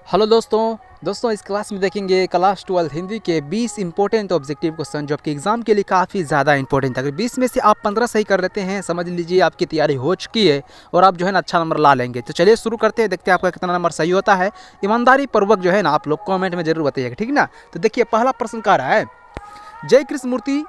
Hello दोस्तों इस class में देखेंगे क्लास 12 हिंदी के 20 इंपॉर्टेंट ऑब्जेक्टिव क्वेश्चन जो आपके एग्जाम के लिए काफ़ी ज़्यादा इंपॉर्टेंट है। अगर 20 में से आप 15 सही कर लेते हैं समझ लीजिए आपकी तैयारी हो चुकी है और आप जो है ना अच्छा नंबर ला लेंगे। तो चलिए शुरू करते हैं, देखते हैं आपका कितना नंबर सही होता है। ईमानदारी पूर्वक जो है ना आप लोग कॉमेंट में जरूर बताइएगा, ठीक ना। तो देखिए पहला प्रश्न कह रहा है, जय कृष्ण मूर्ति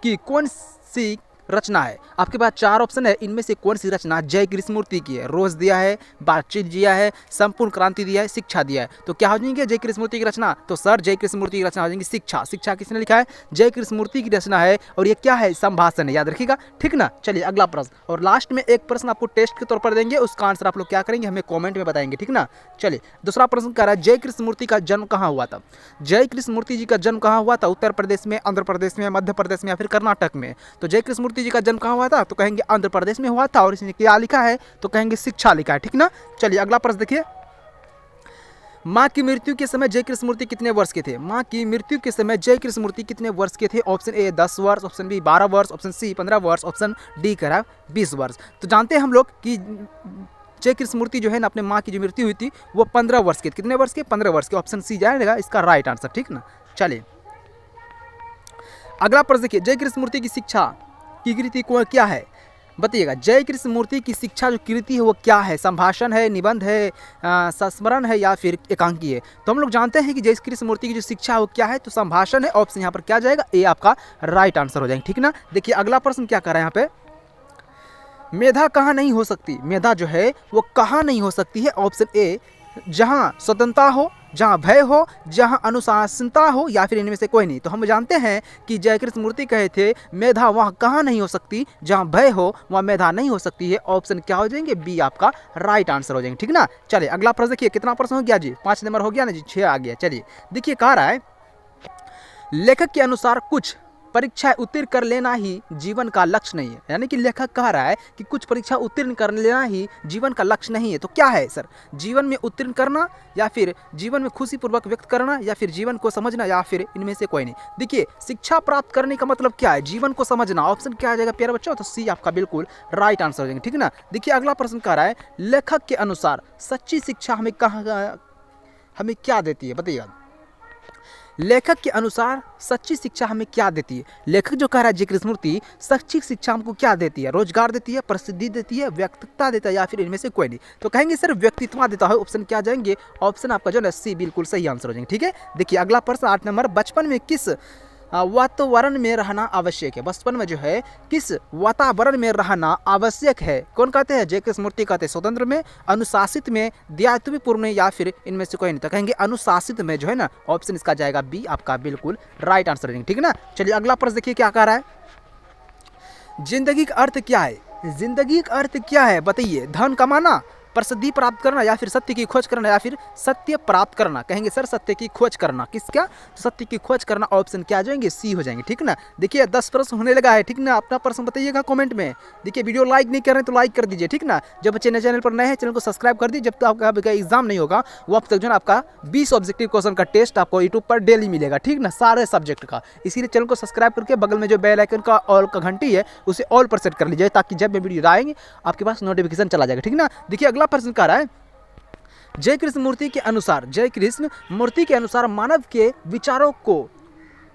की कौन सी रचना है। आपके पास 4 ऑप्शन है, इनमें से कौन सी रचना जय कृष्ण मूर्ति की है। रोज दिया है, बातचीत दिया है, संपूर्ण क्रांति दिया है, शिक्षा दिया है। तो क्या हो जाएंगे जय कृष्ण मूर्ति की रचना। तो सर जय कृष्ण मूर्ति की रचना हो जाएंगी शिक्षा। शिक्षा किसने लिखा है, जय कृष्ण मूर्ति की रचना है और ये क्या है, संभाषण है, याद रखिएगा, ठीक ना। चलिए अगला प्रश्न, और लास्ट में एक प्रश्न आपको टेस्ट के तौर पर देंगे, उसका आंसर आप लोग क्या करेंगे हमें कॉमेंट में बताएंगे, ठीक ना। चलिए दूसरा प्रश्न कह रहा है, जय कृष्ण मूर्ति का जन्म कहाँ हुआ था। जय कृष्ण मूर्ति जी का जन्म कहाँ हुआ था, उत्तर प्रदेश में, आंध्र प्रदेश में, मध्य प्रदेश में या फिर कर्नाटक में। तो जय कृष्ण मूर्ति जी का जन्म कहाँ हुआ था, तो कहेंगे आंध्र प्रदेश में हुआ था और इसने क्या लिखा है, तो कहेंगे शिक्षा लिखा है, ठीक ना। चलिए अगला प्रश्न देखिए, मां की मृत्यु के समय जय कृष्ण मूर्ति कितने वर्ष के थे। मां की मृत्यु के समय जय कृष्ण मूर्ति कितने वर्ष के थे। ऑप्शन ए 10 वर्ष, ऑप्शन बी 12 वर्ष, ऑप्शन सी 15 वर्ष, ऑप्शन डी कह रहा है 20 वर्ष। तो जानते हैं हम लोग कि जय कृष्ण मूर्ति जो है ना अपने माँ की जो मृत्यु हुई थी वो 15 वर्ष के, कितने वर्ष के, 15 वर्ष के। ऑप्शन सी जाएगा इसका राइट आंसर, ठीक ना। चलिए अगला प्रश्न देखिए, जय कृष्ण मूर्ति की शिक्षा की कृति को क्या है, बताइएगा। जय कृष्ण मूर्ति की शिक्षा जो कृति है वो क्या है, संभाषण है, निबंध है, संस्मरण है या फिर एकांकी है। तो हम लोग जानते हैं कि जय कृष्ण मूर्ति की जो शिक्षा है वो क्या है, तो संभाषण है। ऑप्शन यहाँ पर क्या जाएगा, ए आपका राइट आंसर हो जाएगा, ठीक ना। देखिए अगला प्रश्न क्या कर रहा है यहाँ पे, मेधा कहाँ नहीं हो सकती। मेधा जो है वो कहाँ नहीं हो सकती है। ऑप्शन ए, जहाँ स्वतंत्रता हो, जहाँ भय हो, जहाँ अनुशासनता हो या फिर इनमें से कोई नहीं। तो हम जानते हैं कि जय कृष्ण मूर्ति कहे थे मेधा वहाँ कहाँ नहीं हो सकती, जहाँ भय हो वहाँ मेधा नहीं हो सकती है। ऑप्शन क्या हो जाएंगे, बी आपका राइट आंसर हो जाएंगे, ठीक ना। चलिए अगला प्रश्न देखिए, कितना प्रश्न हो गया जी, 5 नंबर हो गया ना जी, 6 आ गया। चलिए देखिए कह रहा है, लेखक के अनुसार कुछ परीक्षा उत्तीर्ण कर लेना ही जीवन का लक्ष्य नहीं है। यानी कि लेखक कह रहा है कि कुछ परीक्षा उत्तीर्ण कर लेना ही जीवन का लक्ष्य नहीं है। तो क्या है सर, जीवन में उत्तीर्ण करना या फिर जीवन में खुशीपूर्वक व्यक्त करना या फिर जीवन को समझना या फिर इनमें से कोई नहीं। देखिए शिक्षा प्राप्त करने का मतलब क्या है, जीवन को समझना। ऑप्शन क्या आ जाएगा प्यारे बच्चों, तो सी आपका बिल्कुल राइट आंसर हो जाएंगे, ठीक ना। देखिए अगला प्रश्न कह रहा है, लेखक के अनुसार सच्ची शिक्षा हमें हमें क्या देती है, बताइएगा। लेखक के अनुसार सच्ची शिक्षा हमें क्या देती है। लेखक जो कह रहा है जय कृष्ण मूर्ति, सच्ची शिक्षा हमको क्या देती है, रोजगार देती है, प्रसिद्धि देती है, व्यक्तित्व देता है या फिर इनमें से कोई नहीं। तो कहेंगे सर व्यक्तित्व देता है। ऑप्शन क्या जाएंगे, ऑप्शन आपका जो है सी बिल्कुल सही आंसर हो जाएंगे, ठीक है। देखिए अगला प्रश्न 8 नंबर, बचपन में किस वातावरण में रहना आवश्यक है। बचपन में जो है किस वातावरण में रहना आवश्यक है। कौन कहते हैं, जय कृष्ण मूर्ति कहते हैं स्वतंत्र में, अनुशासित में, दायित्वपूर्ण में या फिर इनमें से कोई नहीं। तो कहेंगे अनुशासित में जो है ना, ऑप्शन इसका जाएगा बी आपका बिल्कुल राइट आंसर देंगे, ठीक ना। चलिए अगला प्रश्न देखिए क्या कह रहा है, जिंदगी का अर्थ क्या है। जिंदगी का अर्थ क्या है बताइए, धन कमाना, प्रसिद्धि प्राप्त करना या फिर सत्य की खोज करना या फिर सत्य प्राप्त करना। कहेंगे सर सत्य की खोज करना। किसका, सत्य की खोज करना। ऑप्शन क्या आ जाएंगे, सी हो जाएंगे, ठीक ना। देखिए 10 प्रश्न होने लगा है, ठीक ना। अपना प्रश्न बताइएगा कमेंट में। देखिए वीडियो लाइक नहीं कर रहे हैं तो लाइक कर दीजिए, ठीक ना। जब बच्चे नए चैनल पर नए हैं चैनल को सब्सक्राइब कर दीजिए। जब तक आपका एग्जाम नहीं होगा वो अब तक जो है आपका 20 ऑब्जेक्टिव क्वेश्चन का टेस्ट आपको यूट्यूब पर डेली मिलेगा, ठीक ना, सारे सब्जेक्ट का। इसीलिए चैनल को सब्सक्राइब करके बगल में जो बेल आइकन का ऑल का घंटी है उसे ऑल पर सेट कर लीजिए, ताकि जब भी वीडियो आएंगे आपके पास नोटिफिकेशन चला जाएगा, ठीक ना। देखिए अगला प्रश्न कह रहा है, जय कृष्ण मूर्ति के अनुसार, जय कृष्ण मूर्ति के अनुसार मानव के विचारों को,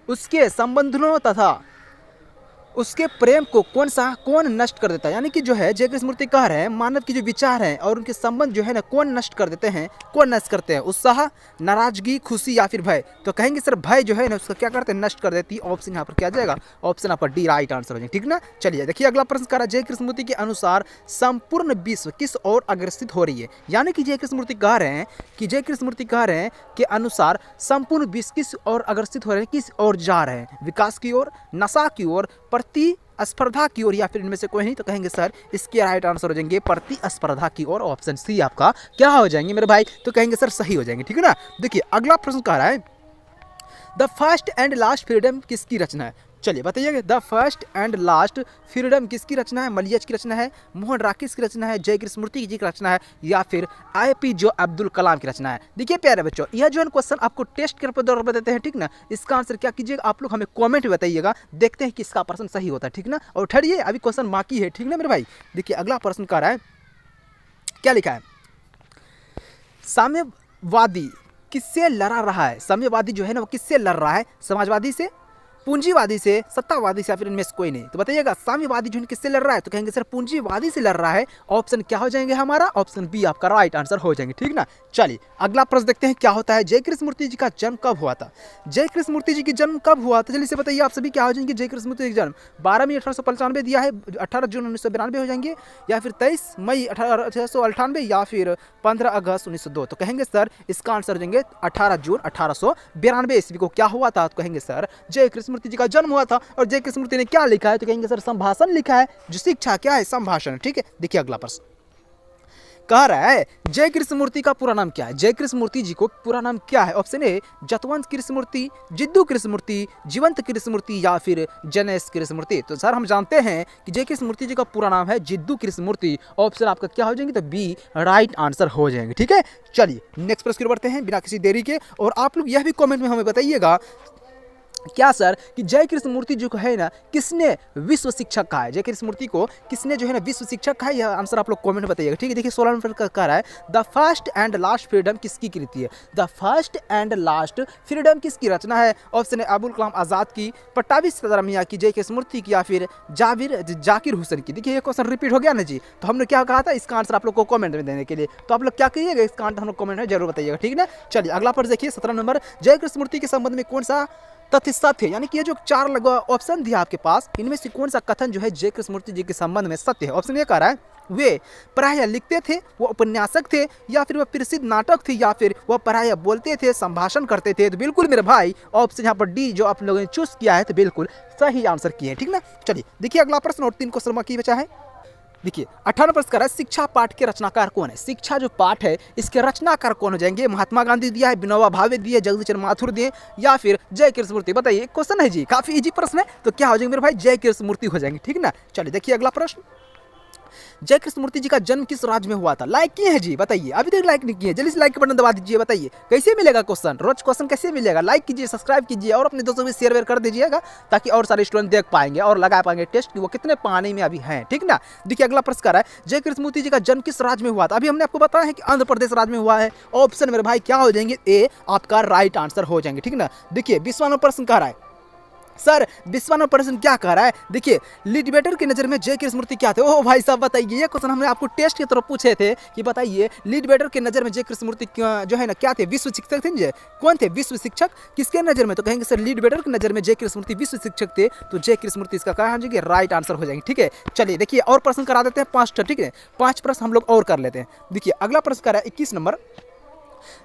उसके संबंधों तथा उसके प्रेम को कौन नष्ट कर देता है। यानी कि जो है जय कृष्ण मूर्ति कह रहे हैं मानव की जो विचार हैं और उनके संबंध जो है ना कौन नष्ट कर देते हैं, कौन नष्ट करते हैं, उत्साह, नाराजगी, खुशी या फिर भय। तो कहेंगे सर भय जो है ना उसका क्या करते हैं, नष्ट कर देती है। ऑप्शन यहाँ पर क्या जाएगा, ऑप्शन यहाँ पर डी राइट आंसर हो जाएगा, ठीक ना। चलिए देखिए अगला प्रश्न कह रहा है, जय कृष्ण मूर्ति के अनुसार संपूर्ण विश्व किस ओर अग्रसित हो रही है। यानी कि जय कृष्ण मूर्ति कह रहे हैं कि जय कृष्ण मूर्ति कह रहे हैं कि अनुसार संपूर्ण विश्व किस ओर अग्रसित हो रहे हैं, किस ओर जा रहे हैं, विकास की ओर, नशा की ओर, प्रतिस्पर्धा की ओर या फिर इनमें से कोई नहीं। तो कहेंगे सर इसके राइट आंसर हो जाएंगे प्रतिस्पर्धा की ओर। ऑप्शन सी आपका क्या हो जाएंगे मेरे भाई, तो कहेंगे सर सही हो जाएंगे, ठीक है ना। देखिए अगला प्रश्न कह रहा है, the first and last freedom किसकी रचना है। चलिए बताइए, the first and last freedom किसकी रचना है। मलियज की रचना है, मोहन राकेश की रचना है, जय कृष्ण मूर्ति जी की रचना है या फिर APJ अब्दुल कलाम की रचना है। देखिए प्यारे बच्चों, यह जो है क्वेश्चन आपको टेस्ट के दौर पर देते हैं, ठीक ना। इसका आंसर क्या कीजिएगा आप लोग हमें कॉमेंट में बताइएगा, देखते हैं किसका प्रश्न सही होता है, ठीक ना। और ठहरिए अभी क्वेश्चन बाकी है, ठीक ना मेरे भाई। देखिए अगला प्रश्न कह रहा है, क्या लिखा है, साम्य साम्यवादी किससे लड़ा रहा है? साम्यवादी जो है ना वो किससे लड़ रहा है? समाजवादी से, पूंजीवादी से, सत्तावादी से, या फिर इनमें से कोई नहीं? तो बताइएगा साम्यवादी जो है किससे लड़ रहा है? तो कहेंगे सर पूंजीवादी से लड़ रहा है। ऑप्शन क्या हो जाएंगे हमारा? ऑप्शन बी आपका राइट आंसर हो जाएंगे, ठीक ना। चलिए अगला प्रश्न देखते हैं क्या होता है। जय कृष्ण मूर्ति जी का जन्म कब हुआ था? जय कृष्ण मूर्ति जी की जन्म कब हुआ था? चलिए से बताइए आप सभी क्या हो जाएंगे। जय कृष्ण मूर्ति जी का जन्म 12 मई 1895 दिया है, 18 जून 1992 हो जाएंगे, या फिर 23 मई 1898, या फिर 15 अगस्त 1902। तो कहेंगे सर इसका आंसर हो जाएंगे 18 जून 1892 ईस्वी को क्या हुआ था? तो कहेंगे सर जय कृष्ण मूर्ति जी का जन्म हुआ था। और जय कृष्ण मूर्ति ने क्या लिखा है? तो कहेंगे सर संभाषण लिखा है। जो शिक्षा क्या है? संभाषण, ठीक है। देखिए अगला प्रश्न कह रहा है जय कृष्ण मूर्ति का पूरा नाम क्या है? जय कृष्ण मूर्ति जी को पूरा नाम क्या है? ऑप्शन ए जतवंत कृष्ण मूर्ति, जिद्दू कृष्ण मूर्ति, जीवंत कृष्ण मूर्ति, या फिर जनेश कृष्ण मूर्ति। तो सर हम जानते हैं कि जय कृष्ण मूर्ति जी का पूरा नाम है जिद्दू कृष्ण मूर्ति। ऑप्शन आपका क्या हो जाएंगे? तो बी राइट आंसर हो जाएंगे, ठीक है। चलिए नेक्स्ट प्रश्न की ओर बढ़ते हैं बिना किसी देरी के। और आप लोग यह भी कॉमेंट में हमें बताइएगा क्या सर कि जय कृष्ण मूर्ति जी को है ना किसने विश्व शिक्षक कहा है? जय कृष्ण मूर्ति को किसने जो है ना विश्व शिक्षक कहा है? यह आंसर आप लोग कमेंट में बताइएगा, ठीक है। देखिए 16 नंबर का कह रहा है the first and last freedom किसकी कृति है? The first and last freedom किसकी रचना है? ऑप्शन है अबुल कलाम आज़ाद की, पट्टाभी सीताराम मियां की, जय कृष्ण मूर्ति की, या फिर जाकिर हुसैन की। देखिए ये क्वेश्चन रिपीट हो गया ना जी। तो हमने क्या कहा था इसका आंसर आप लोग को कमेंट में देने के लिए। तो आप लोग क्या करिएगा इसका आंसर हम लोग कमेंट में जरूर बताइएगा, ठीक ना। चलिए अगला पर देखिए 17 नंबर जय कृष्ण मूर्ति के संबंध में कौन सा तथ्य सत्य है? यानी कि ये जो 4 ऑप्शन दिया आपके पास इनमें से कौन सा कथन जो है जय कृष्ण मूर्ति जी के संबंध में सत्य है? ऑप्शन ये कह रहा है वे प्रायः लिखते थे, वो उपन्यासक थे, या फिर वह प्रसिद्ध नाटक थे, या फिर वह प्रायः बोलते थे, संभाषण करते थे। तो बिल्कुल मेरे भाई ऑप्शन यहाँ पर डी जो आप लोगों ने चूज किया है तो बिल्कुल सही आंसर किए हैं, ठीक ना। चलिए देखिए अगला प्रश्न और 3 क्वेश्चन बाकी बचा है। देखिए 18 प्रश्न कर रहा है शिक्षा पाठ के रचनाकार कौन है? शिक्षा जो पाठ है इसके रचनाकार कौन हो जाएंगे? महात्मा गांधी दिया है, विनोबा भावे दिए, जगदीश चंद्र माथुर दिए, या फिर जय कृष्ण मूर्ति। बताइए क्वेश्चन है जी, काफी इजी प्रश्न है। तो क्या हो जाएंगे मेरे भाई? जय कृष्ण मूर्ति हो जाएंगे, ठीक ना। चलिए देखिए अगला प्रश्न जय कृष्ण मूर्ति जी का जन्म किस राज्य में हुआ था? लाइक किए हैं जी, बताइए। अभी तक लाइक नहीं किए, जल्दी से लाइक का बटन दबा दीजिए। बताइए कैसे मिलेगा क्वेश्चन? रोज क्वेश्चन कैसे मिलेगा? लाइक कीजिए, सब्सक्राइब कीजिए और अपने दोस्तों में शेयर वेयर कर दीजिएगा ताकि और सारे स्टूडेंट देख पाएंगे और लगा पाएंगे टेस्ट कि वो कितने पानी में अभी हैं, ठीक ना। देखिए अगला प्रश्न कर रहा है जय कृष्ण मूर्ति जी का जन्म किस राज्य में हुआ था? अभी हमने आपको बताया है कि आंध्र प्रदेश राज्य में हुआ है। ऑप्शन मेरे भाई क्या हो जाएंगे? ए आपका राइट आंसर हो जाएंगे, ठीक ना। देखिए 20वां प्रश्न कह रहा है सर 20वां प्रश्न क्या कह रहा है? देखिए लिटरेचर की नज़र में जय कृष्ण मूर्ति क्या थे? ओह भाई साहब बताइए, ये क्वेश्चन हमने आपको टेस्ट की तरफ पूछे थे कि बताइए लिटरेचर की नज़र में जय कृष्ण मूर्ति जो है ना क्या थे? विश्व शिक्षक थे जी। कौन थे विश्व शिक्षक किसके नज़र में? तो कहेंगे सर लिटरेचर की नज़र में जय कृष्ण मूर्ति विश्व शिक्षक थे। तो जय कृष्ण मूर्ति इसका कहा जाएंगे राइट आंसर हो जाएंगे, ठीक है। चलिए देखिए और प्रश्न करा देते हैं 5, ठीक है। 5 प्रश्न हम लोग और कर लेते हैं। देखिए अगला प्रश्न करा है 21 नंबर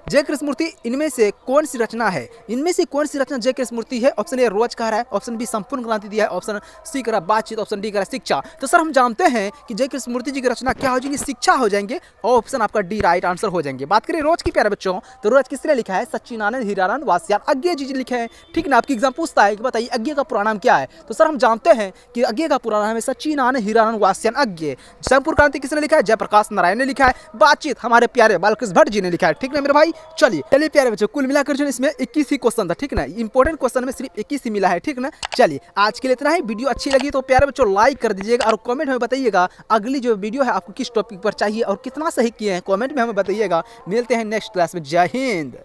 जय कृष्ण मूर्ति इनमें से कौन सी रचना है? इनमें से कौन सी रचना जय कृष्ण मूर्ति है? ऑप्शन ए रोज कह रहा है, ऑप्शन बी संपूर्ण क्रांति दिया है, ऑप्शन सी कह रहा है बातचीत, ऑप्शन डी कह रहा है शिक्षा। तो सर हम जानते हैं कि जय कृष्ण मूर्ति जी की रचना क्या हो जाएगी? शिक्षा हो जाएंगे। ऑप्शन आपका डी राइट आंसर हो जाएंगे। बात करें रोज की प्यारे बच्चों तो रोज किसने लिखा है? सच्चिदानंद हीरानंद वात्स्यायन अज्ञे जी लिखे हैं, ठीक ना। आपकी एग्जाम पूछता है कि बताइए अज्ञे का पूरा नाम क्या है? तो सर हम जानते हैं कि अज्ञे का पूरा नाम है सच्चिदानंद हीरानंद वात्स्यायन अज्ञे। संपूर्ण क्रांति किसने लिखा है? जयप्रकाश नारायण ने लिखा है। बातचीत हमारे प्यारे बालकृष्ण भट्ट जी ने लिखा है, ठीक ना मेरे भाई। चलिए प्यारे बच्चों कुल मिलाकर जो इसमें 21 ही क्वेश्चन था, ठीक ना। इंपॉर्टेंट क्वेश्चन में सिर्फ 21 ही मिला है, ठीक ना। चलिए आज के लिए इतना ही। वीडियो अच्छी लगी तो प्यारे बच्चों लाइक कर दीजिएगा और कमेंट में बताइएगा अगली जो वीडियो है आपको किस टॉपिक पर चाहिए और कितना सही किए हैं, कमेंट में हमें बताइएगा। मिलते हैं नेक्स्ट क्लास में। जय हिंद।